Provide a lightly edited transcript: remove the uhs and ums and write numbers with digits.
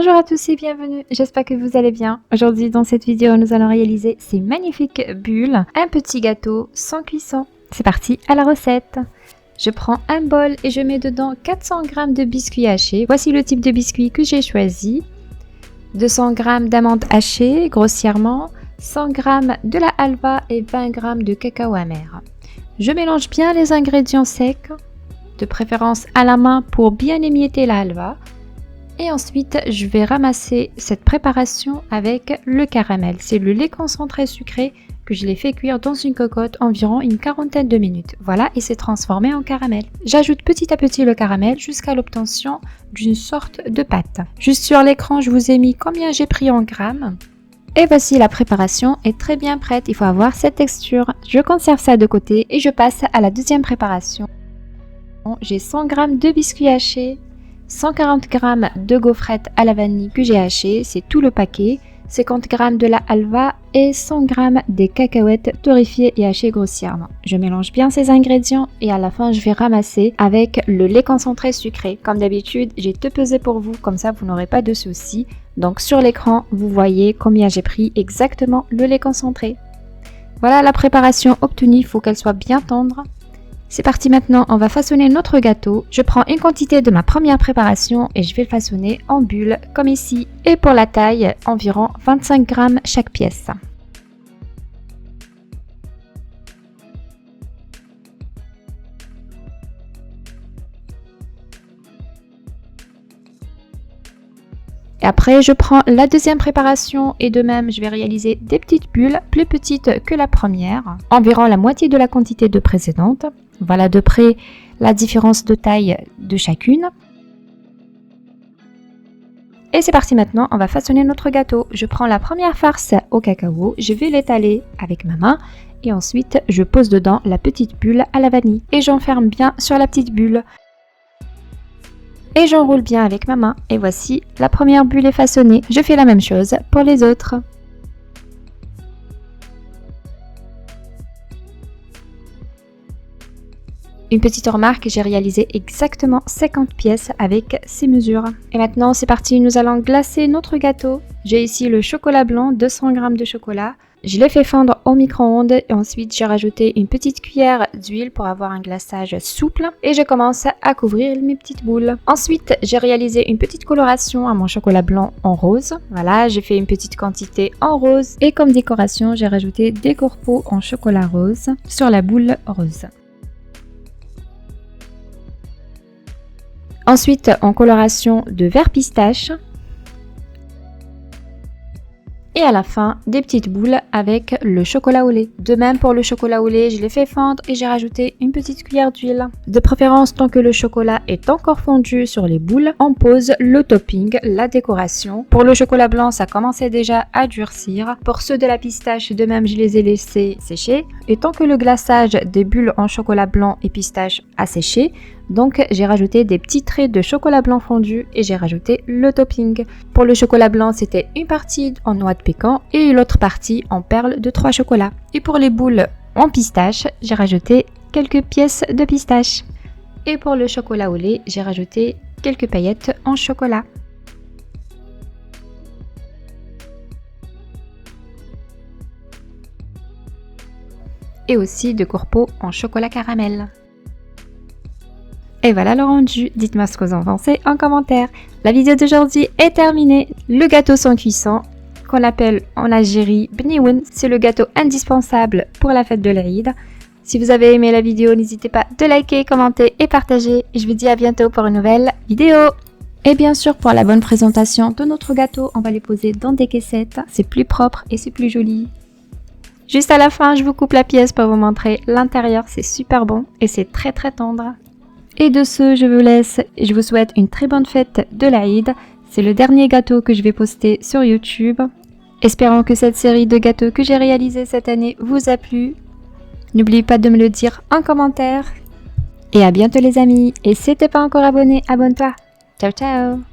Bonjour à tous et bienvenue, j'espère que vous allez bien. Aujourd'hui dans cette vidéo nous allons réaliser ces magnifiques bulles, un petit gâteau sans cuisson. C'est parti à la recette. Je prends un bol et je mets dedans 400 g de biscuits hachés. Voici le type de biscuit que j'ai choisi. 200 g d'amandes hachées grossièrement, 100 g de la halva et 20 g de cacao amer. Je mélange bien les ingrédients secs, de préférence à la main pour bien émietter la halva. Et ensuite, je vais ramasser cette préparation avec le caramel. C'est le lait concentré sucré que je l'ai fait cuire dans une cocotte environ une quarantaine de minutes. Voilà, et c'est transformé en caramel. J'ajoute petit à petit le caramel jusqu'à l'obtention d'une sorte de pâte. Juste sur l'écran, je vous ai mis combien j'ai pris en grammes. Et voici la préparation est très bien prête. Il faut avoir cette texture. Je conserve ça de côté et je passe à la deuxième préparation. J'ai 100 g de biscuits hachés. 140 g de gaufrettes à la vanille que j'ai hachées, c'est tout le paquet, 50 g de la halva et 100 g des cacahuètes torréfiées et hachées grossièrement. Je mélange bien ces ingrédients et à la fin je vais ramasser avec le lait concentré sucré. Comme d'habitude, j'ai tout pesé pour vous, comme ça vous n'aurez pas de soucis. Donc sur l'écran, vous voyez combien j'ai pris exactement le lait concentré. Voilà la préparation obtenue, il faut qu'elle soit bien tendre. C'est parti maintenant, on va façonner notre gâteau. Je prends une quantité de ma première préparation et je vais le façonner en bulles comme ici. Et pour la taille, environ 25 g chaque pièce. Et après, je prends la deuxième préparation et de même, je vais réaliser des petites bulles plus petites que la première, environ la moitié de la quantité de précédente. Voilà de près la différence de taille de chacune. Et c'est parti maintenant, on va façonner notre gâteau. Je prends la première farce au cacao, je vais l'étaler avec ma main et ensuite je pose dedans la petite bulle à la vanille. Et j'enferme bien sur la petite bulle. Et j'enroule bien avec ma main. Et voici, la première bulle est façonnée. Je fais la même chose pour les autres. Une petite remarque, j'ai réalisé exactement 50 pièces avec ces mesures. Et maintenant, c'est parti, nous allons glacer notre gâteau. J'ai ici le chocolat blanc, 200 g de chocolat. Je l'ai fait fondre au micro-ondes et ensuite j'ai rajouté une petite cuillère d'huile pour avoir un glaçage souple. Et je commence à couvrir mes petites boules. Ensuite, j'ai réalisé une petite coloration à mon chocolat blanc en rose. Voilà, j'ai fait une petite quantité en rose. Et comme décoration, j'ai rajouté des corbeaux en chocolat rose sur la boule rose. Ensuite, en coloration de vert pistache. Et à la fin, des petites boules avec le chocolat au lait. De même pour le chocolat au lait, je l'ai fait fondre et j'ai rajouté une petite cuillère d'huile. De préférence, tant que le chocolat est encore fondu sur les boules, on pose le topping, la décoration. Pour le chocolat blanc, ça commençait déjà à durcir. Pour ceux de la pistache, de même, je les ai laissés sécher. Et tant que le glaçage des bulles en chocolat blanc et pistache a séché, donc j'ai rajouté des petits traits de chocolat blanc fondu et j'ai rajouté le topping. Pour le chocolat blanc, c'était une partie en noix de pécan et l'autre partie en perles de 3 chocolats. Et pour les boules en pistache, j'ai rajouté quelques pièces de pistache. Et pour le chocolat au lait, j'ai rajouté quelques paillettes en chocolat. Et aussi de corbeaux en chocolat caramel. Et voilà le rendu, dites-moi ce que vous en pensez en commentaire. La vidéo d'aujourd'hui est terminée. Le gâteau sans cuisson, qu'on appelle en Algérie bnioun, c'est le gâteau indispensable pour la fête de l'Aïd. Si vous avez aimé la vidéo, n'hésitez pas de liker, commenter et partager. Et je vous dis à bientôt pour une nouvelle vidéo. Et bien sûr, pour la bonne présentation de notre gâteau, on va les poser dans des caissettes. C'est plus propre et c'est plus joli. Juste à la fin, je vous coupe la pièce pour vous montrer l'intérieur. C'est super bon et c'est très très tendre. Et de ce, je vous laisse et je vous souhaite une très bonne fête de l'Aïd. C'est le dernier gâteau que je vais poster sur YouTube. Espérons que cette série de gâteaux que j'ai réalisés cette année vous a plu. N'oubliez pas de me le dire en commentaire. Et à bientôt les amis. Et si t'es pas encore abonné, abonne-toi. Ciao ciao.